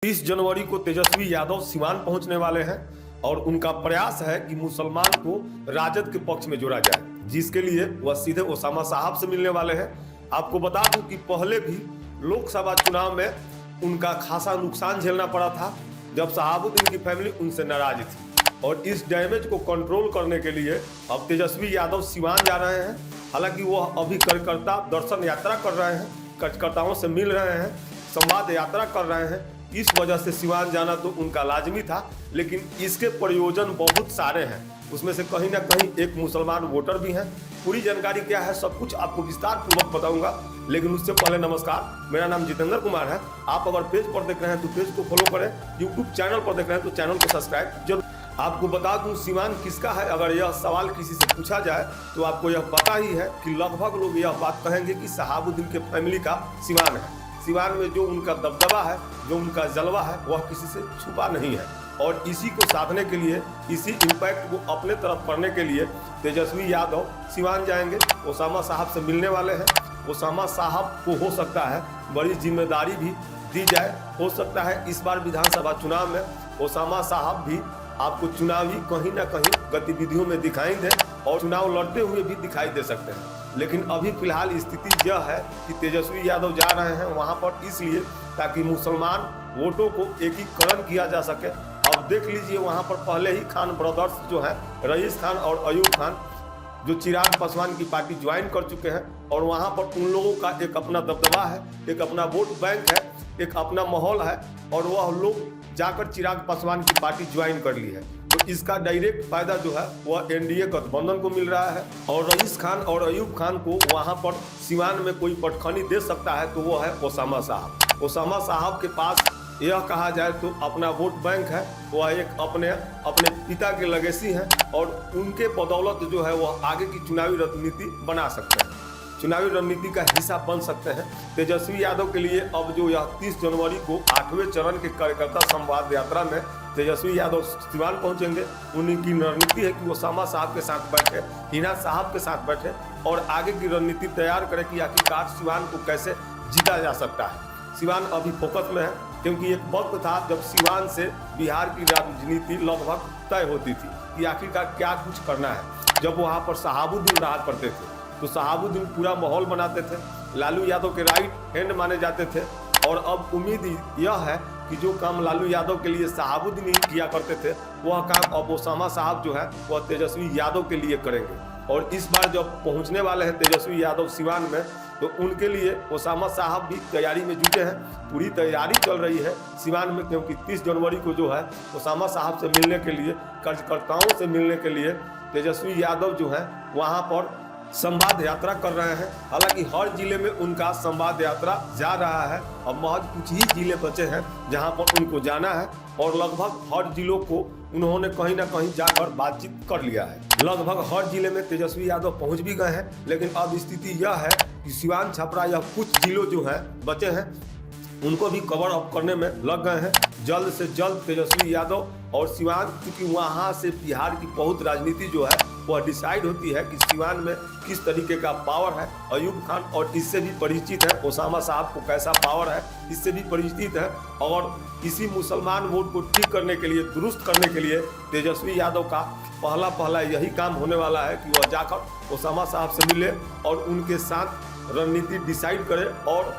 30 जनवरी को तेजस्वी यादव सिवान पहुंचने वाले हैं और उनका प्रयास है कि मुसलमान को राजद के पक्ष में जोड़ा जाए, जिसके लिए वह सीधे ओसामा साहब से मिलने वाले हैं। आपको बता दूं कि पहले भी लोकसभा चुनाव में उनका खासा नुकसान झेलना पड़ा था जब शहाबुद्दीन की फैमिली उनसे नाराज थी, और इस डैमेज को कंट्रोल करने के लिए अब तेजस्वी यादव सिवान जा रहे हैं। हालांकि वह अभी कार्यकर्ता दर्शन यात्रा कर रहे हैं, कार्यकर्ताओं से मिल रहे हैं, संवाद यात्रा कर रहे हैं। इस वजह से सिवान जाना तो उनका लाजमी था, लेकिन इसके प्रयोजन बहुत सारे हैं। उसमें से कहीं ना कहीं एक मुसलमान वोटर भी हैं। पूरी जानकारी क्या है सब कुछ आपको विस्तार पूर्वक बताऊंगा, लेकिन उससे पहले नमस्कार, मेरा नाम जितेंद्र कुमार है। आप अगर पेज पर देख रहे हैं तो पेज को फॉलो करें, यूट्यूब चैनल पर देख रहे हैं तो चैनल को सब्सक्राइब जरूर। आपको बता दूं सिवान किसका है, अगर यह सवाल किसी से पूछा जाए तो आपको यह पता ही है कि लगभग लोग यह बात कहेंगे कि शहाबुद्दीन के फैमिली का सिवान है। सिवान में जो उनका दबदबा है, जो उनका जलवा है, वह किसी से छुपा नहीं है। और इसी को साधने के लिए, इसी इम्पैक्ट को अपने तरफ करने के लिए तेजस्वी यादव सिवान जाएंगे, ओसामा साहब से मिलने वाले हैं। ओसामा साहब को हो सकता है बड़ी जिम्मेदारी भी दी जाए, हो सकता है इस बार विधानसभा चुनाव में ओसामा साहब भी आपको चुनावी कहीं ना कहीं गतिविधियों में दिखाई दें और चुनाव लड़ते हुए भी दिखाई दे सकते हैं। लेकिन अभी फिलहाल स्थिति यह है कि तेजस्वी यादव जा रहे हैं वहां पर इसलिए ताकि मुसलमान वोटों को एकीकरण किया जा सके। अब देख लीजिए वहां पर पहले ही खान ब्रदर्स जो है, रईस खान और अयूब खान, जो चिराग पासवान की पार्टी ज्वाइन कर चुके हैं, और वहां पर उन लोगों का एक अपना दबदबा है, एक अपना वोट बैंक है, एक अपना माहौल है, और वह लोग जाकर चिराग पासवान की पार्टी ज्वाइन कर ली है। तो इसका डायरेक्ट फायदा जो है वह एनडीए गठबंधन को मिल रहा है। और रईस खान और अयूब खान को वहां पर सिवान में कोई पटखनी दे सकता है तो वो है ओसामा साहब। ओसामा साहब के पास यह कहा जाए तो अपना वोट बैंक है, वह एक अपने पिता के लेगेसी हैं, और उनके बदौलत जो है वह आगे की चुनावी रणनीति बना सकते हैं, चुनावी रणनीति का हिस्सा बन सकते हैं। तेजस्वी यादव के लिए अब जो यह 30 जनवरी को 8वें चरण के कार्यकर्ता संवाद यात्रा में तेजस्वी यादव सिवान पहुंचेंगे। उनकी रणनीति है कि ओसामा साहब के साथ बैठे, हिना साहब के साथ बैठे और आगे की रणनीति तैयार करें कि आखिरकार सिवान को कैसे जीता जा सकता है। सिवान अभी फोकस में है, क्योंकि एक वक्त था जब सिवान से बिहार की राजनीति लगभग तय होती थी कि आखिरकार क्या कुछ करना है। जब वहाँ पर शहाबुद्दीन रहा करते थे तो शहाबुद्दीन पूरा माहौल बनाते थे, लालू यादव के राइट हैंड माने जाते थे। और अब उम्मीद यह है कि जो काम लालू यादव के लिए शहाबुद्दीन ही किया करते थे, वह काम अब ओसामा साहब जो है वह तेजस्वी यादव के लिए करेंगे। और इस बार जब पहुंचने वाले हैं तेजस्वी यादव सिवान में, तो उनके लिए ओसामा साहब भी तैयारी में जुटे हैं। पूरी तैयारी चल रही है सिवान में, क्योंकि 30 जनवरी को जो है ओसामा साहब से मिलने के लिए, कार्यकर्ताओं से मिलने के लिए तेजस्वी यादव जो है वहाँ पर संवाद यात्रा कर रहे हैं। हालांकि हर जिले में उनका संवाद यात्रा जा रहा है। अब महज कुछ ही जिले बचे हैं जहां पर उनको जाना है, और लगभग हर जिलों को उन्होंने कहीं ना कहीं जाकर बातचीत कर लिया है। लगभग हर जिले में तेजस्वी यादव पहुंच भी गए हैं, लेकिन अब स्थिति यह है कि सिवान, छपरा या कुछ जिलों जो हैं बचे हैं, उनको भी कवर अप करने में लग गए हैं। जल्द से जल्द तेजस्वी यादव और सिवान, क्योंकि वहाँ से बिहार की बहुत राजनीति जो है वह डिसाइड होती है कि सिवान में किस तरीके का पावर है। अयूब खान और इससे भी परिचित है, ओसामा साहब को कैसा पावर है इससे भी परिचित है। और इसी मुसलमान वोट को ठीक करने के लिए, दुरुस्त करने के लिए तेजस्वी यादव का पहला यही काम होने वाला है कि वह जाकर ओसामा साहब से मिले और उनके साथ रणनीति डिसाइड करे। और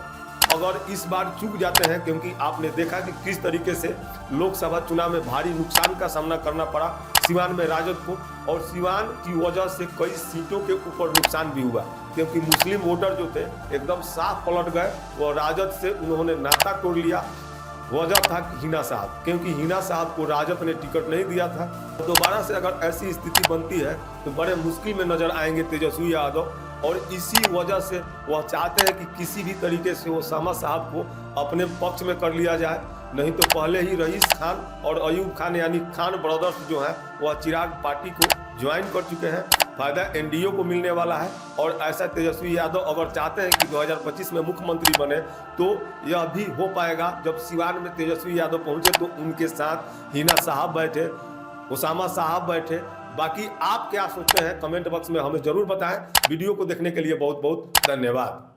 अगर इस बार चूक जाते हैं, क्योंकि आपने देखा कि किस तरीके से लोकसभा चुनाव में भारी नुकसान का सामना करना पड़ा सिवान में राजद को, और सिवान की वजह से कई सीटों के ऊपर नुकसान भी हुआ, क्योंकि मुस्लिम वोटर जो थे एकदम साफ पलट गए, वो राजद से उन्होंने नाता तोड़ लिया। वजह था हिना साहब, क्योंकि हिना साहब को राजद ने टिकट नहीं दिया था। दोबारा से अगर ऐसी स्थिति बनती है तो बड़े मुश्किल में नजर आएंगे तेजस्वी यादव, और इसी वजह से वह चाहते हैं कि किसी भी तरीके से ओसामा साहब को अपने पक्ष में कर लिया जाए। नहीं तो पहले ही रईस खान और अयूब खान यानी खान ब्रदर्स जो हैं वह चिराग पार्टी को ज्वाइन कर चुके हैं। फायदा एनडीए को मिलने वाला है, और ऐसा तेजस्वी यादव अगर चाहते हैं कि 2025 में मुख्यमंत्री बने तो यह भी हो पाएगा। जब सिवान में तेजस्वी यादव पहुंचे तो उनके साथ हिना साहब बैठे, ओसामा साहब बैठे। बाकी आप क्या सोचते हैं कमेंट बॉक्स में हमें जरूर बताएं। वीडियो को देखने के लिए बहुत बहुत धन्यवाद।